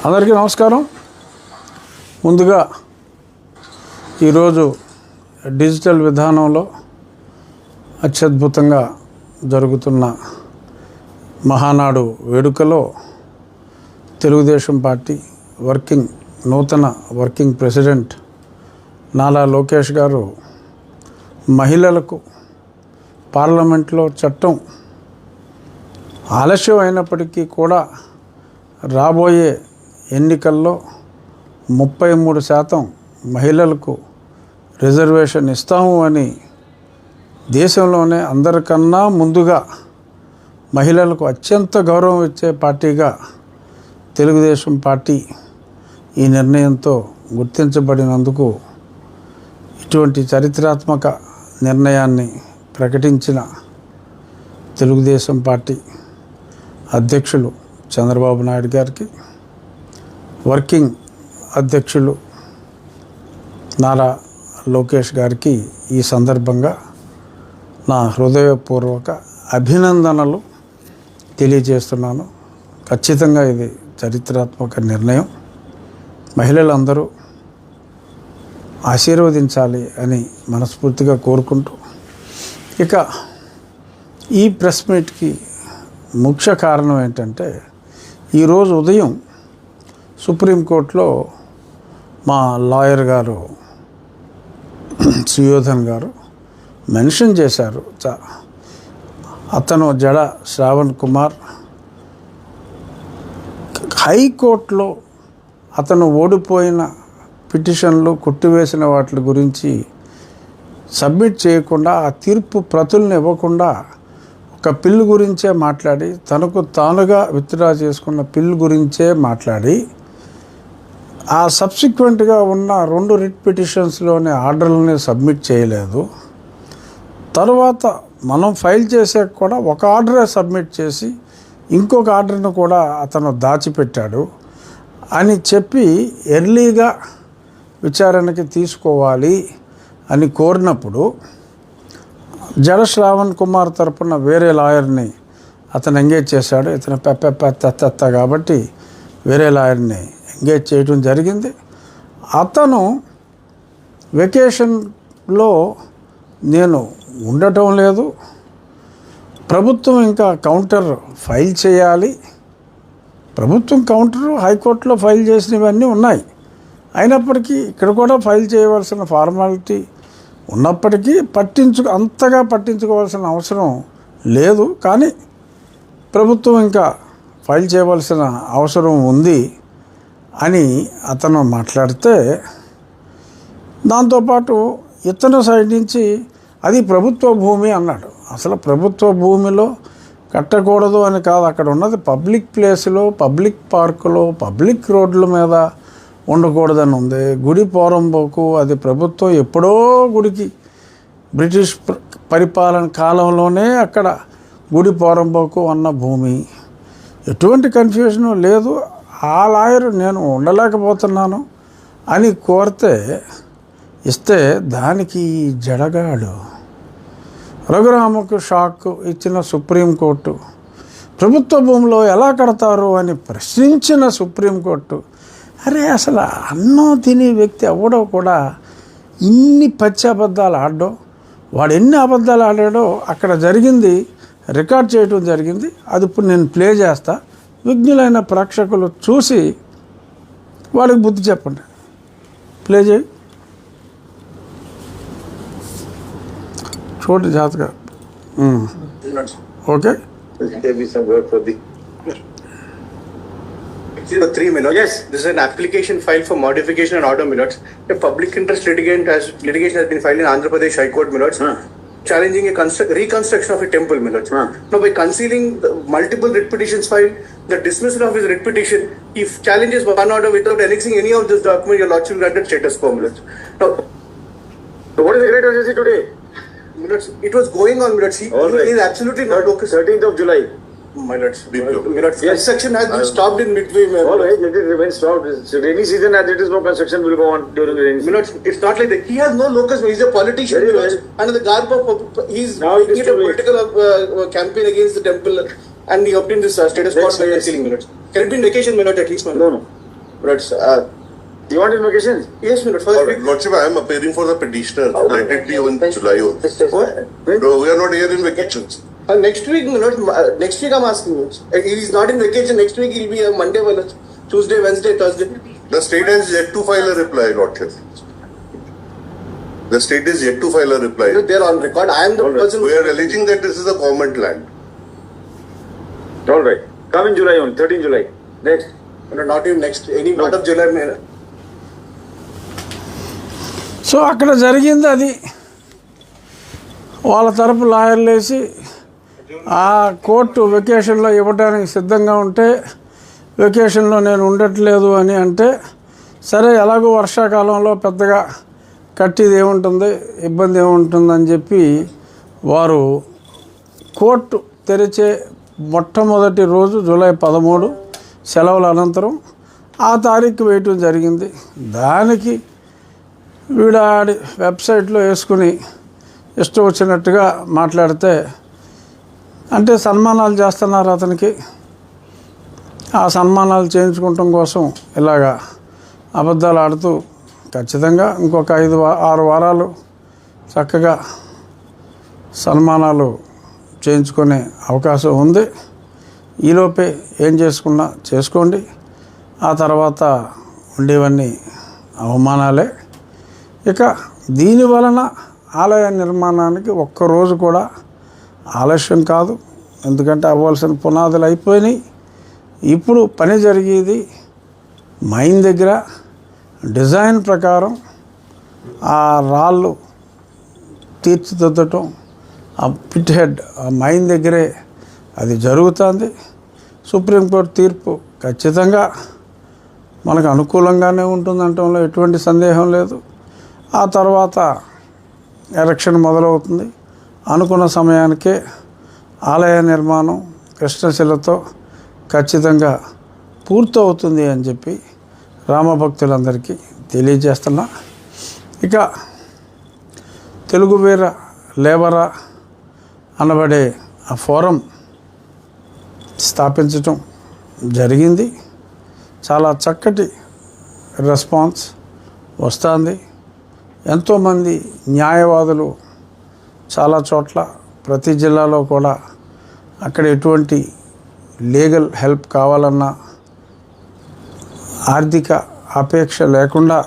అందరికీ నమస్కారం. ముందుగా ఈరోజు డిజిటల్ విధానంలో అత్యద్భుతంగా జరుగుతున్న మహానాడు వేడుకలో తెలుగుదేశం పార్టీ నూతన వర్కింగ్ ప్రెసిడెంట్ నారా లోకేష్ గారు మహిళలకు పార్లమెంట్లో చట్టం ఆలస్యం అయినప్పటికీ కూడా రాబోయే ఎన్నికల్లో 33% మహిళలకు రిజర్వేషన్ ఇస్తాము అని దేశంలోనే అందరికన్నా ముందుగా మహిళలకు అత్యంత గౌరవం ఇచ్చే పార్టీగా తెలుగుదేశం పార్టీ ఈ నిర్ణయంతో గుర్తించబడినందుకు ఇటువంటి చరిత్రాత్మక నిర్ణయాన్ని ప్రకటించిన తెలుగుదేశం పార్టీ అధ్యక్షులు చంద్రబాబు నాయుడు గారికి, వర్కింగ్ అధ్యక్షులు నారా లోకేష్ గారికి ఈ సందర్భంగా నా హృదయపూర్వక అభినందనలు తెలియజేస్తున్నాను. ఖచ్చితంగా ఇది చరిత్రాత్మక నిర్ణయం. మహిళలందరూ ఆశీర్వదించాలి అని మనస్ఫూర్తిగా కోరుకుంటూ, ఇక ఈ ప్రెస్ మీట్కి ముఖ్య కారణం ఏంటంటే, ఈరోజు ఉదయం సుప్రీంకోర్టులో మా లాయర్ గారు సుయోధన్ గారు మెన్షన్ చేశారు. అతను జడ శ్రావణ్ కుమార్ హైకోర్టులో అతను ఓడిపోయిన పిటిషన్లు కొట్టివేసిన వాటి గురించి సబ్మిట్ చేయకుండా, ఆ తీర్పు ప్రతుల్ని ఇవ్వకుండా ఒక పిల్ గురించే మాట్లాడి, తనకు తానుగా విత్డ్రా చేసుకున్న పిల్ గురించే మాట్లాడి, ఆ సబ్సిక్వెంట్గా ఉన్న 2 రిట్ పిటిషన్స్లోని ఆర్డర్లని సబ్మిట్ చేయలేదు. తర్వాత మనం ఫైల్ చేసాక కూడా ఒక ఆర్డరే సబ్మిట్ చేసి ఇంకొక ఆర్డర్ను కూడా అతను దాచిపెట్టాడు అని చెప్పి ఎర్లీగా విచారణకి తీసుకోవాలి అని కోరినప్పుడు, జడ శ్రావణ్ కుమార్ తరపున వేరే లాయర్ని అతను ఎంగేజ్ చేశాడు. ఇతను పెత్త కాబట్టి వేరే లాయర్ని ఎంగేజ్ చేయడం జరిగింది. అతను వెకేషన్లో నేను ఉండటం లేదు, ప్రభుత్వం ఇంకా కౌంటర్ ఫైల్ చేయాలి, ప్రభుత్వం కౌంటర్ హైకోర్టులో ఫైల్ చేసినవన్నీ ఉన్నాయి, అయినప్పటికీ ఇక్కడ కూడా ఫైల్ చేయవలసిన ఫార్మాలిటీ ఉన్నప్పటికీ అంతగా పట్టించుకోవాల్సిన అవసరం లేదు, కానీ ప్రభుత్వం ఇంకా ఫైల్ చేయవలసిన అవసరం ఉంది అని అతను మాట్లాడితే, దాంతోపాటు ఇతను సైడ్ నుంచి అది ప్రభుత్వ భూమి అన్నాడు. అసలు ప్రభుత్వ భూమిలో కట్టకూడదు అని కాదు, అక్కడ ఉన్నది పబ్లిక్ ప్లేస్లో, పబ్లిక్ పార్కులో, పబ్లిక్ రోడ్ల మీద ఉండకూడదని ఉంది. గుడి పోరంబోకు అది ప్రభుత్వం ఎప్పుడో గుడికి బ్రిటిష్ పరిపాలన కాలంలోనే అక్కడ గుడి పోరంబోకు అన్న భూమి, ఎటువంటి కన్ఫ్యూజను లేదు. ఆ లాయర్ నేను ఉండలేకపోతున్నాను అని కోరితే ఇస్తే, దానికి జడగాడు రఘురామకు షాక్ ఇచ్చిన సుప్రీంకోర్టు, ప్రభుత్వ భూమిలో ఎలా కడతారు అని ప్రశ్నించిన సుప్రీంకోర్టు, అరే అసలు అన్నం తినే వ్యక్తి ఎవడో కూడా ఇన్ని పచ్చి అబద్ధాలు ఆడడం, వాడు ఎన్ని అబద్ధాలు ఆడాడో అక్కడ జరిగింది రికార్డ్ చేయడం జరిగింది. అది ఇప్పుడు నేను ప్లే చేస్తా, విజ్ఞులైన ప్రేక్షకులు చూసి వాడికి బుద్ధి చెప్పండి. ప్లే చేయి, చూడండి జాతగా. Okay, for 3 minutes. Yes, this is an application filed for modification and order minutes. A public interest litigation has been filed in Andhra Pradesh High Court minutes, challenging a reconstruction of a temple minutes. Now, by concealing the multiple writ petitions filed, the dismissal of his writ petition, he challenges one order without annexing any of this document. Your lordship granted status quo minutes. Now, so what is the great urgency today? Minutes. It was going on minutes. He is absolutely not okay. 13th of July. My lords, construction has been stopped in midway. All right, let it remain stopped. So rainy season as it is, no construction will go on during the rainy season. It's not like that. He has no locus. He's a politician. Very well. And the garb of he's now making a political campaign against the temple, and he obtained this status quo by killing minutes. Can it be in vacation, my lord, at least, my lord? No. But, You want in vacation? yes, my lord, for the Lordship, I am appearing for the petitioner. Let it be on July 1. What? No, we are not here in vacations. Next week, my lord, next week I'm asking you. He is not in vacation. Next week he'll be a Monday, my lord. Tuesday, Wednesday, Thursday. The state has yet to file a reply, Lordship. The state is yet to file a reply. They're on record. I am the person. We are alleging that this is a government land. All right. Come in July on 13 July. Next. No, not even next. Any part of July, my lord. So అక్కడ జరిగింది అది. వాళ్ళ తరపు లాయర్లు వేసి ఆ court వెకేషన్లో ఇవ్వడానికి సిద్ధంగా ఉంటే వెకేషన్లో నేను ఉండట్లేదు అని అంటే, సరే ఎలాగో వర్షాకాలంలో పెద్దగా కట్టేది ఏముంటుంది, ఇబ్బంది ఏముంటుందని చెప్పి వారు కోర్టు తెరిచే మొట్టమొదటి రోజు జూలై 13 సెలవుల అనంతరం ఆ తారీఖు వేయటం జరిగింది. దానికి వీడాడి వెబ్సైట్లో వేసుకుని ఇష్టం వచ్చినట్టుగా మాట్లాడితే, అంటే సన్మానాలు చేస్తున్నారు అతనికి. ఆ సన్మానాలు చేయించుకోవటం కోసం ఇలాగా అబద్ధాలు ఆడుతూ ఖచ్చితంగా ఇంకొక 5-6 వారాలు చక్కగా సన్మానాలు చేయించుకునే అవకాశం ఉంది. ఈలోపే ఏం చేసుకున్నా చేసుకోండి. ఆ తర్వాత ఉండేవన్నీ అవమానాలే. ఇక దీని వలన ఆలయ నిర్మాణానికి ఒక్కరోజు కూడా ఆలస్యం కాదు. ఎందుకంటే అవ్వాల్సిన పునాదులు అయిపోయినాయి. ఇప్పుడు పని జరిగేది మైన్ దగ్గర. డిజైన్ ప్రకారం ఆ రాళ్ళు తీర్చిదిద్దటం, ఆ పిట్ హెడ్ ఆ మైన్ దగ్గరే అది జరుగుతుంది. సుప్రీంకోర్టు తీర్పు ఖచ్చితంగా మనకు అనుకూలంగానే ఉంటుందంటంలో ఎటువంటి సందేహం లేదు. ఆ తర్వాత ఎలక్షన్ మొదలవుతుంది. అనుకున్న సమయానికే ఆలయ నిర్మాణం కృష్ణశిలతో ఖచ్చితంగా పూర్తవుతుంది అని చెప్పి రామభక్తులందరికీ తెలియజేస్తున్నా. ఇక తెలుగు వీర లేబరా అనబడే ఆ ఫోరం స్థాపించటం జరిగింది. చాలా చక్కటి రెస్పాన్స్ వస్తుంది. ఎంతోమంది న్యాయవాదులు చాలా చోట్ల, ప్రతి జిల్లాలో కూడా అక్కడ ఎటువంటి లీగల్ హెల్ప్ కావాలన్నా ఆర్థిక అపేక్ష లేకుండా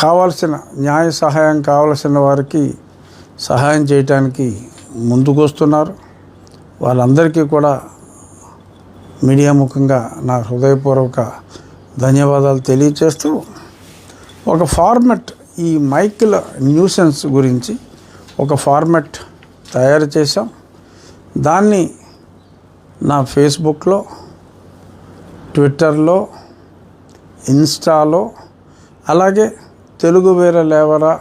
కావాల్సిన న్యాయ సహాయం కావలసిన వారికి సహాయం చేయటానికి ముందుకొస్తున్నారు. వాళ్ళందరికీ కూడా మీడియా ముఖంగా నా హృదయపూర్వక ధన్యవాదాలు తెలియచేస్తూ, ఒక ఫార్మెట్, ఈ మైక్ల న్యూసెన్స్ గురించి ఒక ఫార్మెట్ తయారు చేశాం. దాన్ని నా ఫేస్బుక్లో, ట్విట్టర్లో, ఇన్స్టాలో, అలాగే తెలుగు వీర లేబరా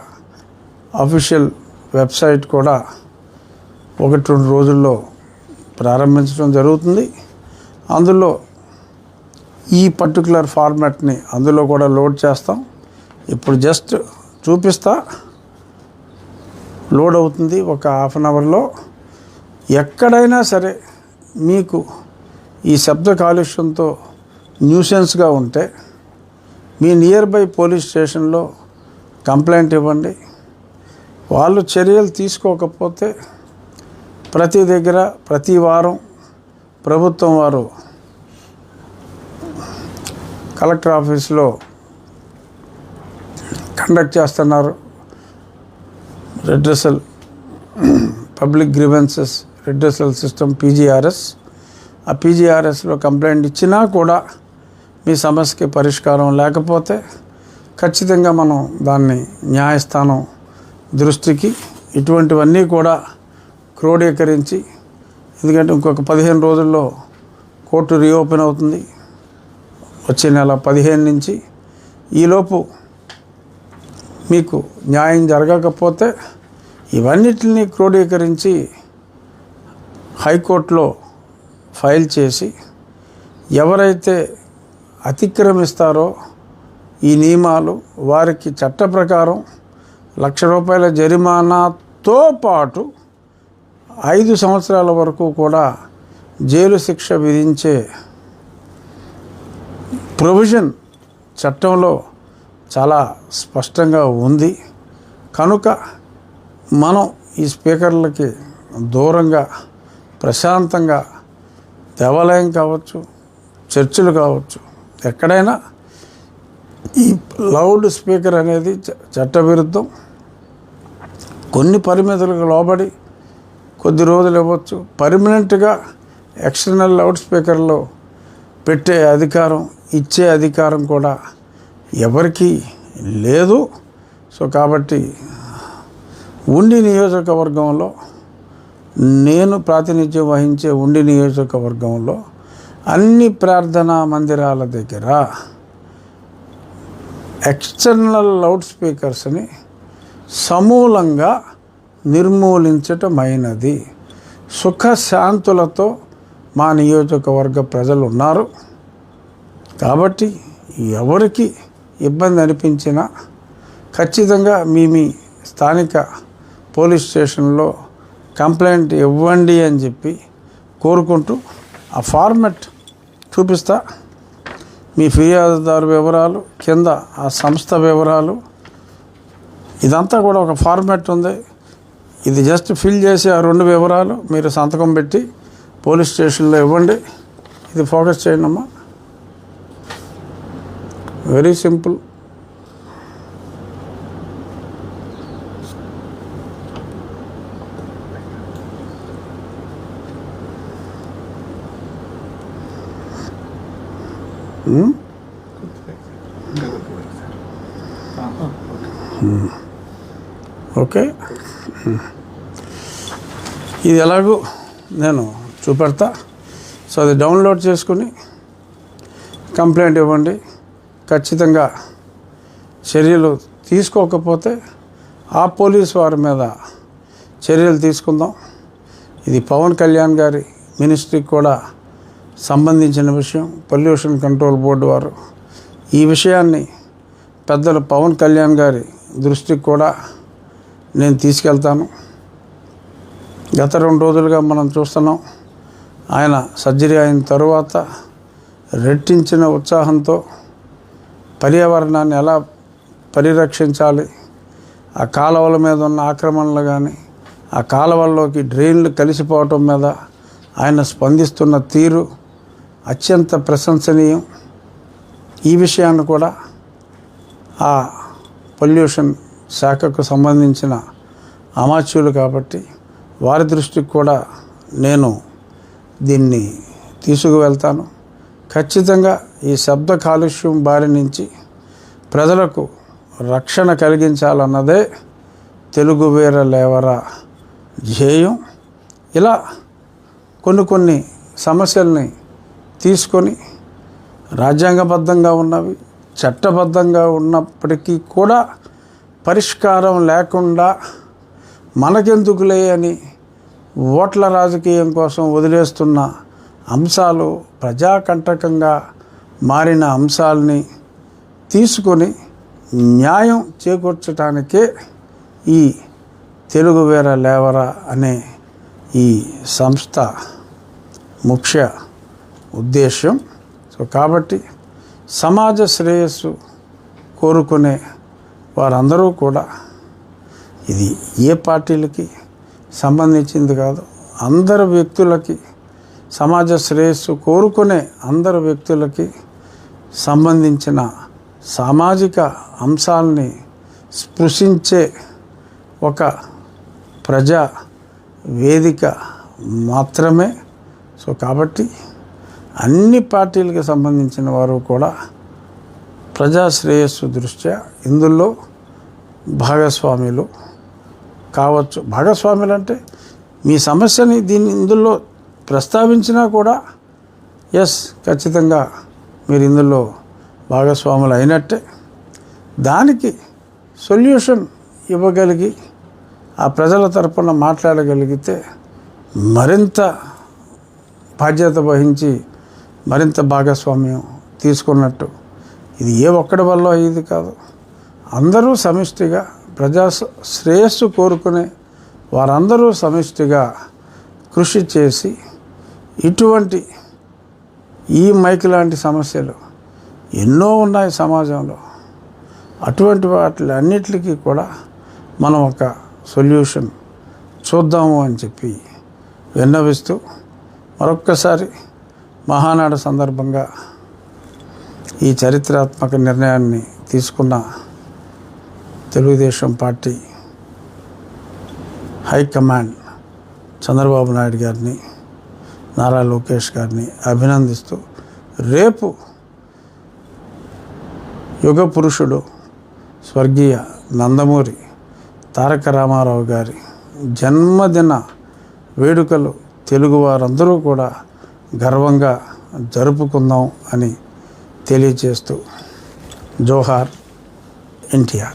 అఫీషియల్ వెబ్సైట్ కూడా 1-2 రోజుల్లో ప్రారంభించడం జరుగుతుంది. అందులో ఈ పర్టికులర్ ఫార్మాట్ని అందులో కూడా లోడ్ చేస్తాం. ఇప్పుడు జస్ట్ చూపిస్తా, లోడ్ అవుతుంది ఒక హాఫ్ అన్ అవర్లో. ఎక్కడైనా సరే మీకు ఈ శబ్ద కాలుష్యంతో న్యూసెన్స్గా ఉంటే మీ నియర్ బై పోలీస్ స్టేషన్లో కంప్లైంట్ ఇవ్వండి. వాళ్ళు చర్యలు తీసుకోకపోతే ప్రతి దగ్గర ప్రతి వారం ప్రభుత్వం వారు కలెక్టర్ ఆఫీస్లో కండక్ట్ చేస్తున్నారు redressal public grievances redressal system PGRS. ఆ PGRSలో కంప్లైంట్ ఇచ్చినా కూడా మీ సమస్యకి పరిష్కారం లేకపోతే ఖచ్చితంగా మనం దాన్ని న్యాయస్థానం దృష్టికి ఇటువంటివన్నీ కూడా క్రోడీకరించి, ఎందుకంటే ఇంకొక 15 రోజుల్లో కోర్టు రీఓపెన్ అవుతుంది, వచ్చే నెల 15 నుంచి. ఈలోపు మీకు న్యాయం జరగకపోతే ఇవన్నిటిని క్రోడీకరించి హైకోర్టులో ఫైల్ చేసి, ఎవరైతే అతిక్రమిస్తారో ఈ నియమాలు వారికి చట్ట ప్రకారం ₹1,00,000 జరిమానాతో పాటు 5 సంవత్సరాల వరకు కూడా జైలు శిక్ష విధించే ప్రొవిజన్ చట్టంలో చాలా స్పష్టంగా ఉంది. కనుక మనం ఈ స్పీకర్లకి దూరంగా ప్రశాంతంగా దేవాలయం కావచ్చు, చర్చిలు కావచ్చు, ఎక్కడైనా ఈ లౌడ్ స్పీకర్ అనేది చట్టవిరుద్ధం. కొన్ని పరిమితులకు లోబడి కొద్ది రోజులు ఇవ్వచ్చు. పర్మనెంట్గా ఎక్స్టర్నల్ లౌడ్ స్పీకర్లో పెట్టే అధికారం, ఇచ్చే అధికారం కూడా ఎవరికీ లేదు. సో కాబట్టి ఉండి నియోజకవర్గంలో, నేను ప్రాతినిధ్యం వహించే ఉండి నియోజకవర్గంలో అన్ని ప్రార్థనా మందిరాల దగ్గర ఎక్స్టర్నల్ లౌడ్ స్పీకర్స్ని సమూలంగా నిర్మూలించటమైనది. సుఖశాంతులతో మా నియోజకవర్గ ప్రజలు ఉన్నారు. కాబట్టి ఎవరికి ఇబ్బంది అనిపించినా ఖచ్చితంగా మీ స్థానిక పోలీస్ స్టేషన్లో కంప్లైంట్ ఇవ్వండి అని చెప్పి కోరుకుంటూ, ఆ ఫార్మెట్ చూపిస్తా. మీ ఫిర్యాదుదారు వివరాలు, కింద ఆ సంస్థ వివరాలు, ఇదంతా కూడా ఒక ఫార్మాట్ ఉంది. ఇది జస్ట్ ఫిల్ చేసి ఆ 2 వివరాలు మీరు సంతకం పెట్టి పోలీస్ స్టేషన్లో ఇవ్వండి. ఇది ఫోకస్ చేయండి అమ్మా. Very simple. ఓకే, ఇది ఎలాగో నేను చూపెడతా. సో అది డౌన్లోడ్ చేసుకుని కంప్లైంట్ ఇవ్వండి. ఖచ్చితంగా చర్యలు తీసుకోకపోతే ఆ పోలీసు వారి మీద చర్యలు తీసుకుందాం. ఇది పవన్ కళ్యాణ్ గారి మినిస్ట్రీకి కూడా సంబంధించిన విషయం. పొల్యూషన్ కంట్రోల్ బోర్డు వారు ఈ విషయాన్ని పెద్దలు పవన్ కళ్యాణ్ గారి దృష్టికి కూడా నేను తీసుకెళ్తాను. గత 2 రోజులుగా మనం చూస్తున్నాం, ఆయన సర్జరీ అయిన తరువాత రెట్టించిన ఉత్సాహంతో పర్యావరణాన్ని ఎలా పరిరక్షించాలి, ఆ కాలువల మీద ఉన్న ఆక్రమణలు కానీ, ఆ కాలువల్లోకి డ్రైన్లు కలిసిపోవటం మీద ఆయన స్పందిస్తున్న తీరు అత్యంత ప్రశంసనీయం. ఈ విషయాన్ని కూడా ఆ పొల్యూషన్ శాఖకు సంబంధించిన అమాత్యులు కాబట్టి వారి దృష్టికి కూడా నేను దీన్ని తీసుకువెళ్తాను. ఖచ్చితంగా ఈ శబ్ద కాలుష్యం బారి నుంచి ప్రజలకు రక్షణ కలిగించాలన్నదే తెలుగు వీర లేవరా ధ్యేయం. ఇలా కొన్ని సమస్యల్ని తీసుకొని రాజ్యాంగబద్ధంగా ఉన్నవి, చట్టబద్ధంగా ఉన్నప్పటికీ కూడా పరిష్కారం లేకుండా మనకెందుకులే అని ఓట్ల రాజకీయం కోసం వదిలేస్తున్న అంశాలు, ప్రజాకంటకంగా మారిన అంశాలని తీసుకొని న్యాయం చేకూర్చడానికే ఈ తెలుగు వీర లేవరా అనే ఈ సంస్థ ముఖ్య ఉద్దేశం. సో కాబట్టి సమాజ శ్రేయస్సు కోరుకునే వారందరూ కూడా, ఇది ఏ పార్టీలకి సంబంధించింది కాదు, అందరు వ్యక్తులకి, సమాజ శ్రేయస్సు కోరుకునే అందరు వ్యక్తులకి సంబంధించిన సామాజిక అంశాలని స్పృశించే ఒక ప్రజా వేదిక మాత్రమే. సో కాబట్టి అన్ని పార్టీలకు సంబంధించిన వారు కూడా ప్రజా శ్రేయస్సు దృష్ట్యా ఇందులో భాగస్వాములు కావచ్చు. భాగస్వాములు అంటే మీ సమస్యని ఇందులో ప్రస్తావించినా కూడా ఎస్, ఖచ్చితంగా మీరు ఇందులో భాగస్వాములు అయినట్టే. దానికి సొల్యూషన్ ఇవ్వగలిగి ఆ ప్రజల తరపున మాట్లాడగలిగితే మరింత బాధ్యత వహించి మరింత భాగస్వామ్యం తీసుకున్నట్టు. ఇది ఏ ఒక్కడి వల్ల ఇది కాదు, అందరూ సమిష్టిగా ప్రజా శ్రేయస్సు కోరుకునే వారందరూ సమిష్టిగా కృషి చేసి ఇటువంటి ఈ మైక్ లాంటి సమస్యలు ఎన్నో ఉన్నాయి సమాజంలో. అటువంటి వాటిలన్నిటికీ కూడా మనం ఒక సొల్యూషన్ చూద్దాము అని చెప్పి విన్నవిస్తూ మరొక్కసారి మహానాడు సందర్భంగా ఈ చరిత్రాత్మక నిర్ణయాన్ని తీసుకున్న తెలుగుదేశం పార్టీ హైకమాండ్ చంద్రబాబు నాయుడు గారిని, నారా లోకేష్ గారిని అభినందిస్తూ రేపు యుగ పురుషుడు స్వర్గీయ నందమూరి తారక రామారావు గారి జన్మదిన వేడుకలు తెలుగువారందరూ కూడా గర్వంగా జరుపుకుందాం అని తెలియజేస్తూ జోహార్ ఎన్టీఆర్.